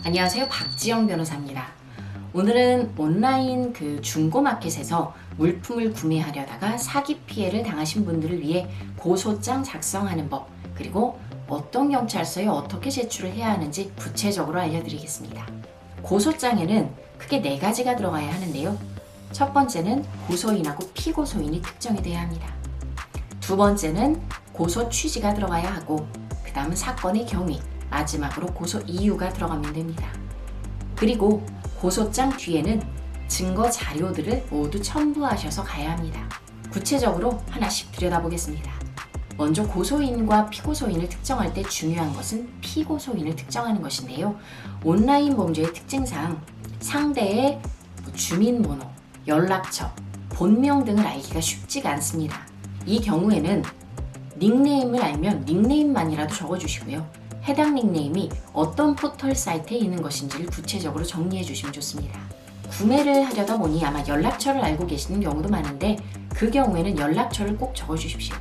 안녕하세요. 박지영 변호사입니다. 오늘은 온라인 중고마켓에서 물품을 구매하려다가 사기 피해를 당하신 분들을 위해 고소장 작성하는 법, 그리고 어떤 경찰서에 어떻게 제출을 해야 하는지 구체적으로 알려드리겠습니다. 고소장에는 크게 4가지가 들어가야 하는데요. 첫 번째는 고소인하고 피고소인이 특정이 돼야 합니다. 두 번째는 고소 취지가 들어가야 하고, 그 다음은 사건의 경위, 마지막으로 고소 이유가 들어가면 됩니다. 그리고 고소장 뒤에는 증거 자료들을 모두 첨부하셔서 가야 합니다. 구체적으로 하나씩 들여다보겠습니다. 먼저 고소인과 피고소인을 특정할 때 중요한 것은 피고소인을 특정하는 것인데요. 온라인 범죄의 특징상 상대의 주민번호, 연락처, 본명 등을 알기가 쉽지가 않습니다. 이 경우에는 닉네임을 알면 닉네임만이라도 적어주시고요. 해당 닉네임이 어떤 포털 사이트에 있는 것인지를 구체적으로 정리해 주시면 좋습니다. 구매를 하려다 보니 아마 연락처를 알고 계시는 경우도 많은데, 그 경우에는 연락처를 꼭 적어 주십시오.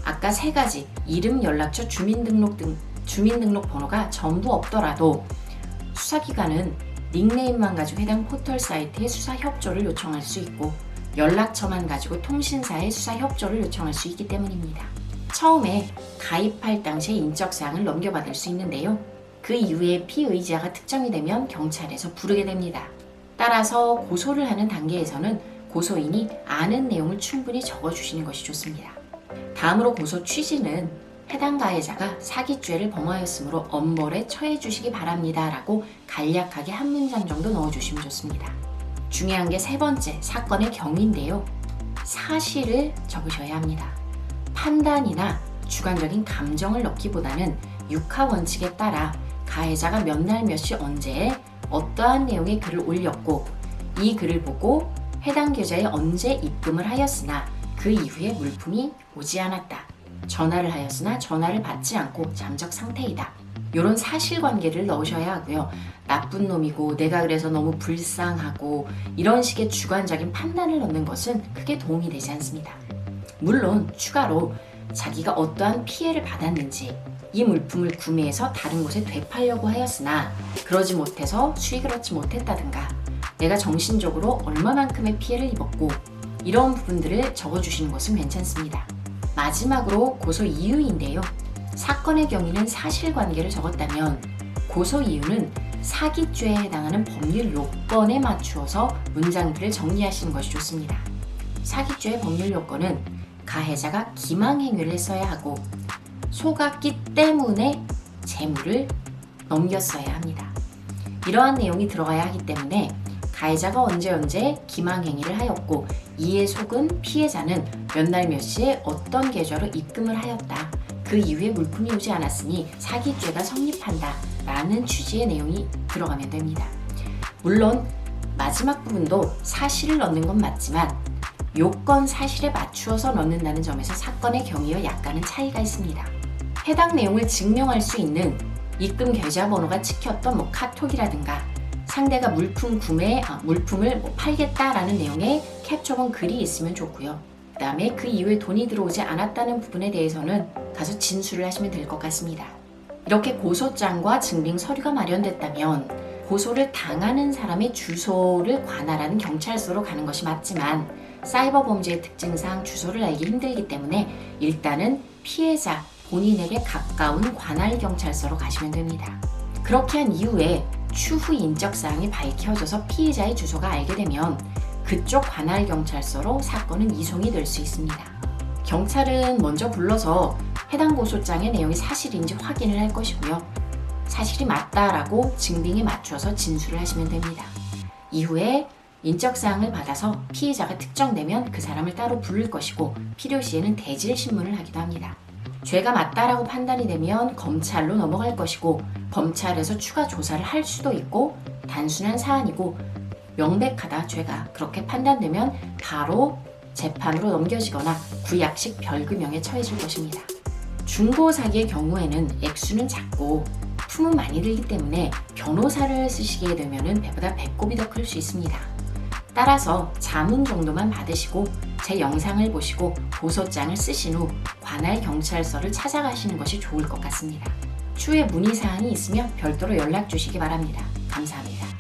아까 3가지 이름, 연락처, 주민등록 번호가 전부 없더라도 수사기관은 닉네임만 가지고 해당 포털 사이트에 수사 협조를 요청할 수 있고, 연락처만 가지고 통신사에 수사 협조를 요청할 수 있기 때문입니다. 처음에 가입할 당시에 인적사항을 넘겨받을 수 있는데요. 그 이후에 피의자가 특정이 되면 경찰에서 부르게 됩니다. 따라서 고소를 하는 단계에서는 고소인이 아는 내용을 충분히 적어주시는 것이 좋습니다. 다음으로 고소 취지는 해당 가해자가 사기죄를 범하였으므로 엄벌에 처해 주시기 바랍니다 라고 간략하게 한 문장 정도 넣어주시면 좋습니다. 중요한 게 3번째, 사건의 경위인데요. 사실을 적으셔야 합니다. 판단이나 주관적인 감정을 넣기보다는 육하 원칙에 따라 가해자가 몇 날 몇 시 언제에 어떠한 내용의 글을 올렸고, 이 글을 보고 해당 계좌에 언제 입금을 하였으나 그 이후에 물품이 오지 않았다. 전화를 하였으나 전화를 받지 않고 잠적 상태이다. 이런 사실관계를 넣으셔야 하고요. 나쁜 놈이고 내가 그래서 너무 불쌍하고 이런 식의 주관적인 판단을 넣는 것은 크게 도움이 되지 않습니다. 물론 추가로 자기가 어떠한 피해를 받았는지, 이 물품을 구매해서 다른 곳에 되팔려고 하였으나 그러지 못해서 수익을 얻지 못했다든가, 내가 정신적으로 얼마만큼의 피해를 입었고, 이런 부분들을 적어주시는 것은 괜찮습니다. 마지막으로 고소 이유인데요. 사건의 경위는 사실관계를 적었다면 고소 이유는 사기죄에 해당하는 법률 요건에 맞추어서 문장들을 정리하시는 것이 좋습니다. 사기죄의 법률 요건은 가해자가 기망행위를 했어야 하고, 속았기 때문에 재물을 넘겼어야 합니다. 이러한 내용이 들어가야 하기 때문에 가해자가 언제 기망행위를 하였고, 이에 속은 피해자는 몇 날 몇 시에 어떤 계좌로 입금을 하였다. 그 이후에 물품이 오지 않았으니 사기죄가 성립한다 라는 취지의 내용이 들어가면 됩니다. 물론 마지막 부분도 사실을 넣는 건 맞지만 요건 사실에 맞추어서 넣는다는 점에서 사건의 경위와 약간은 차이가 있습니다. 해당 내용을 증명할 수 있는 입금 계좌번호가 찍혔던 카톡이라든가, 상대가 물품을 팔겠다라는 내용의 캡처본 글이 있으면 좋고요. 그 다음에 그 이후에 돈이 들어오지 않았다는 부분에 대해서는 가서 진술을 하시면 될 것 같습니다. 이렇게 고소장과 증빙 서류가 마련됐다면 고소를 당하는 사람의 주소를 관할하는 경찰서로 가는 것이 맞지만, 사이버 범죄의 특징상 주소를 알기 힘들기 때문에 일단은 피해자 본인에게 가까운 관할 경찰서로 가시면 됩니다. 그렇게 한 이후에 추후 인적사항이 밝혀져서 피해자의 주소가 알게 되면 그쪽 관할 경찰서로 사건은 이송이 될 수 있습니다. 경찰은 먼저 불러서 해당 고소장의 내용이 사실인지 확인을 할 것이고요. 사실이 맞다라고 증빙에 맞춰서 진술을 하시면 됩니다. 이후에 인적사항을 받아서 피해자가 특정되면 그 사람을 따로 부를 것이고, 필요시에는 대질신문을 하기도 합니다. 죄가 맞다라고 판단이 되면 검찰로 넘어갈 것이고, 검찰에서 추가 조사를 할 수도 있고, 단순한 사안이고 명백하다 죄가 그렇게 판단되면 바로 재판으로 넘겨지거나 구약식 벌금형에 처해질 것입니다. 중고 사기의 경우에는 액수는 작고 품은 많이 들기 때문에 변호사를 쓰시게 되면 배보다 배꼽이 더 클 수 있습니다. 따라서 자문 정도만 받으시고 제 영상을 보시고 고소장을 쓰신 후 관할 경찰서를 찾아가시는 것이 좋을 것 같습니다. 추후에 문의사항이 있으면 별도로 연락 주시기 바랍니다. 감사합니다.